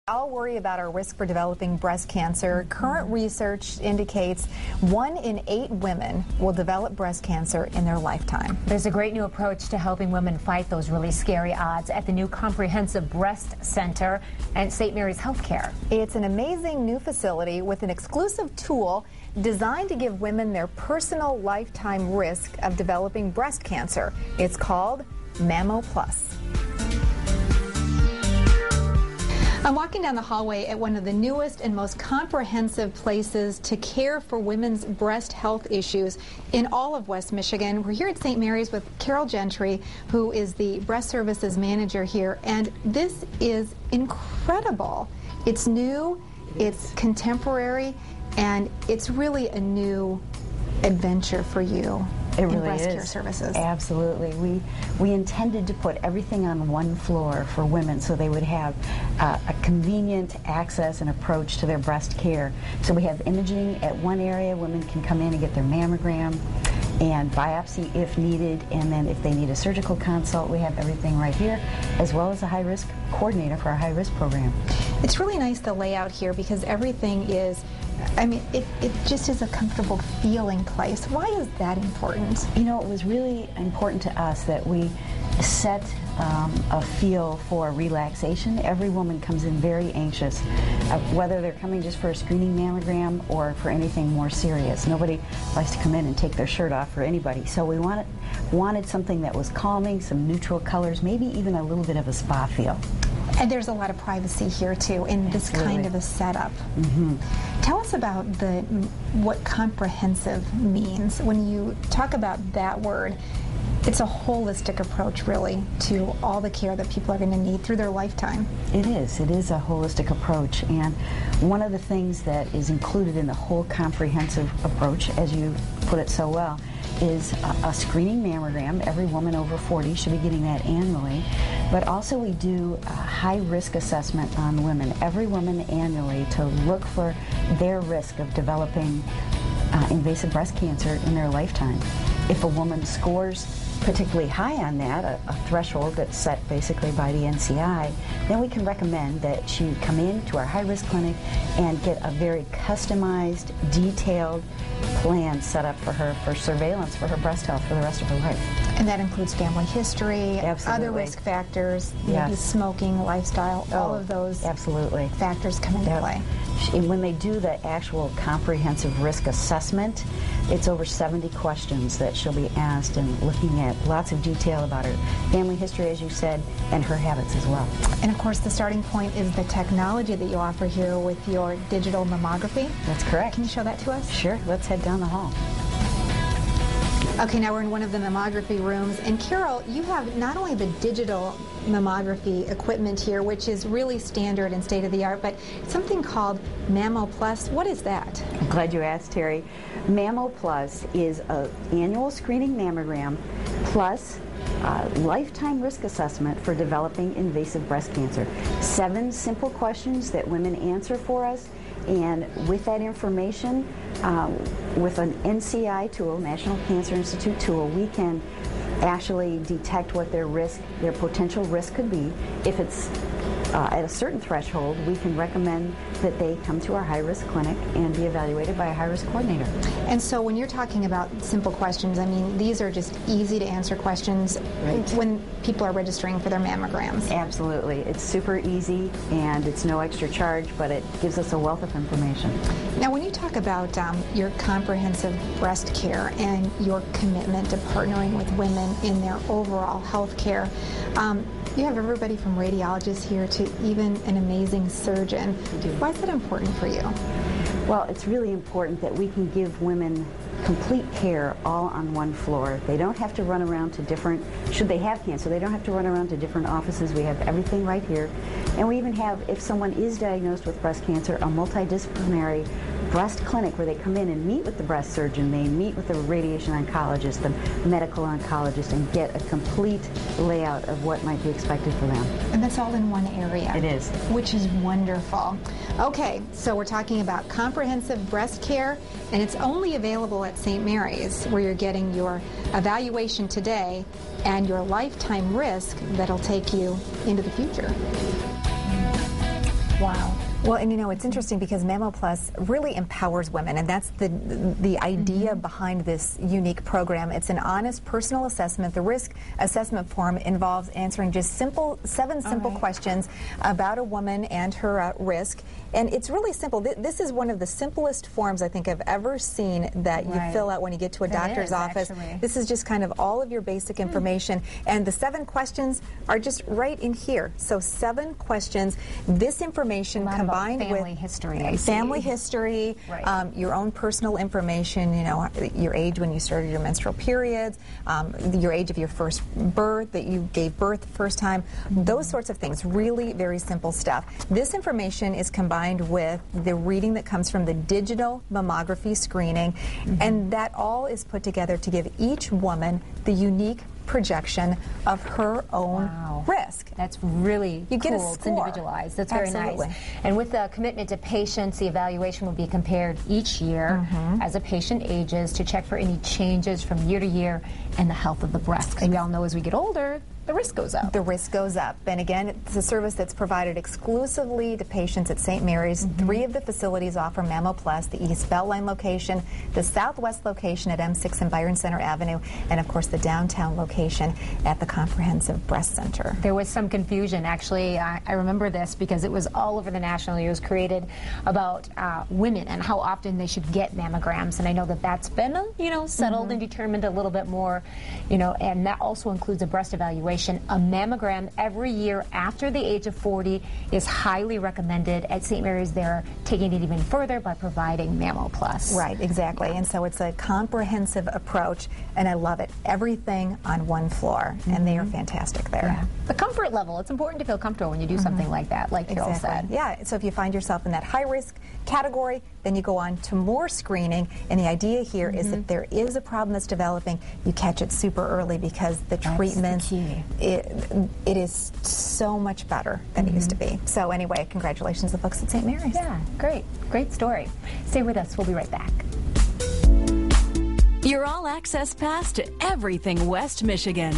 I'll worry about our risk for developing breast cancer. Current research indicates 1 in 8 women will develop breast cancer in their lifetime. There's a great new approach to helping women fight those really scary odds at the new Comprehensive Breast Center at St. Mary's Healthcare. It's an amazing new facility with an exclusive tool designed to give women their personal lifetime risk of developing breast cancer. It's called Mammo Plus. I'm walking down the hallway at one of the newest and most comprehensive places to care for women's breast health issues in all of West Michigan. We're here at St. Mary's with Carol Gentry, who is the breast services manager here, and this is incredible. It's new, it's contemporary, and it's really a new adventure for you. It really in breast is. care services. Absolutely. We intended to put everything on one floor for women so they would have a convenient access and approach to their breast care. So we have imaging at one area. Women can come in and get their mammogram and biopsy if needed, and then if they need a surgical consult, we have everything right here, as well as a high-risk coordinator for our high-risk program. It's really nice, the layout here, because everything is, I mean, it just is a comfortable feeling place. Why is that important? You know, it was really important to us that we set a feel for relaxation. Every woman comes in very anxious, whether they're coming just for a screening mammogram or for anything more serious. Nobody likes to come in and take their shirt off for anybody. So we wanted something that was calming, some neutral colors, maybe even a little bit of a spa feel. And there's a lot of privacy here too in this kind of a setup. Mm-hmm. Tell us about what comprehensive means. When you talk about that word, it's a holistic approach really to all the care that people are going to need through their lifetime. It is a holistic approach, and one of the things that is included in the whole comprehensive approach, as you put it so well, is a screening mammogram. Every woman over 40 should be getting that annually. But also we do a high-risk assessment on women, every woman annually, to look for their risk of developing invasive breast cancer in their lifetime. If a woman scores particularly high on that, a threshold that's set basically by the NCI, then we can recommend that she come in to our high-risk clinic and get a very customized, detailed plan set up for her for surveillance for her breast health for the rest of her life. And that includes family history, other risk factors, maybe smoking, lifestyle, all of those factors come into play. When they do the actual comprehensive risk assessment, it's over 70 questions that she'll be asked, and looking at lots of detail about her family history, as you said, and her habits as well. And of course the starting point is the technology that you offer here with your digital mammography. That's correct. Can you show that to us? Sure. Let's head down the hall. Okay, now we're in one of the mammography rooms, and Carol, you have not only the digital mammography equipment here, which is really standard and state-of-the-art, but something called Mammo Plus. What is that? I'm glad you asked, Terry. Mammo Plus is an annual screening mammogram plus lifetime risk assessment for developing invasive breast cancer. 7 simple questions that women answer for us, and with that information, with an NCI tool, National Cancer Institute tool, we can actually detect what their potential risk could be. If it's at a certain threshold, we can recommend that they come to our high-risk clinic and be evaluated by a high-risk coordinator. And so when you're talking about simple questions, I mean, these are just easy to answer questions when people are registering for their mammograms. Absolutely. It's super easy, and it's no extra charge, but it gives us a wealth of information. Now, when you talk about your comprehensive breast care and your commitment to partnering with women in their overall health care, you have everybody from radiologists here to even an amazing surgeon. Why is that important for you? Well, it's really important that we can give women complete care all on one floor. They don't have to run around to different, should they have cancer, they don't have to run around to different offices. We have everything right here. And we even have, if someone is diagnosed with breast cancer, a multidisciplinary breast clinic where they come in and meet with the breast surgeon, they meet with the radiation oncologist, the medical oncologist, and get a complete layout of what might be expected for them. And that's all in one area. It is. Which is wonderful. Okay, so we're talking about comprehensive breast care, and it's only available at St. Mary's, where you're getting your evaluation today and your lifetime risk that'll take you into the future. Wow. Well, and you know, it's interesting because MammoPlus really empowers women, and that's the idea behind this unique program. It's an honest personal assessment. The risk assessment form involves answering just seven simple questions about a woman and her risk. And it's really simple. This is one of the simplest forms I think I've ever seen that you fill out when you get to a doctor's office. Actually. This is just kind of all of your basic information. And the 7 questions are just right in here. So 7 questions. This information combined with family history, I see. Family history, your own personal information, you know, your age when you started your menstrual periods, your age of your first birth, that you gave birth the first time, those sorts of things. Really very simple stuff. This information is combined with the reading that comes from the digital mammography screening, and that all is put together to give each woman the unique projection of her own risk. That's really you cool. Get a score. It's individualized. That's very nice. And with the commitment to patients, the evaluation will be compared each year as a patient ages to check for any changes from year to year in the health of the breast. Because we all know as we get older, the risk goes up. The risk goes up. And again, it's a service that's provided exclusively to patients at St. Mary's. 3 of the facilities offer MammoPlus, the East Beltline location, the Southwest location at M6 and Byron Center Avenue, and of course the downtown location at the Comprehensive Breast Center. There was some confusion, actually. I remember this because it was all over the national news, created about women and how often they should get mammograms. And I know that that's been, you know, settled and determined a little bit more, you know, and that also includes a breast evaluation. A mammogram every year after the age of 40 is highly recommended. At St. Mary's, they're taking it even further by providing MammoPlus. Right, exactly. And so it's a comprehensive approach, and I love it. Everything on one floor, and they are fantastic there. Yeah. The comfort level, it's important to feel comfortable when you do something like that, like Carol said. Yeah, so if you find yourself in that high-risk category, then you go on to more screening, and the idea here is that there is a problem that's developing, you catch it super early because the treatment, it is so much better than it used to be. So anyway, congratulations to the folks at St. Mary's. Yeah, great. Great story. Stay with us. We'll be right back. Your all-access pass to everything West Michigan.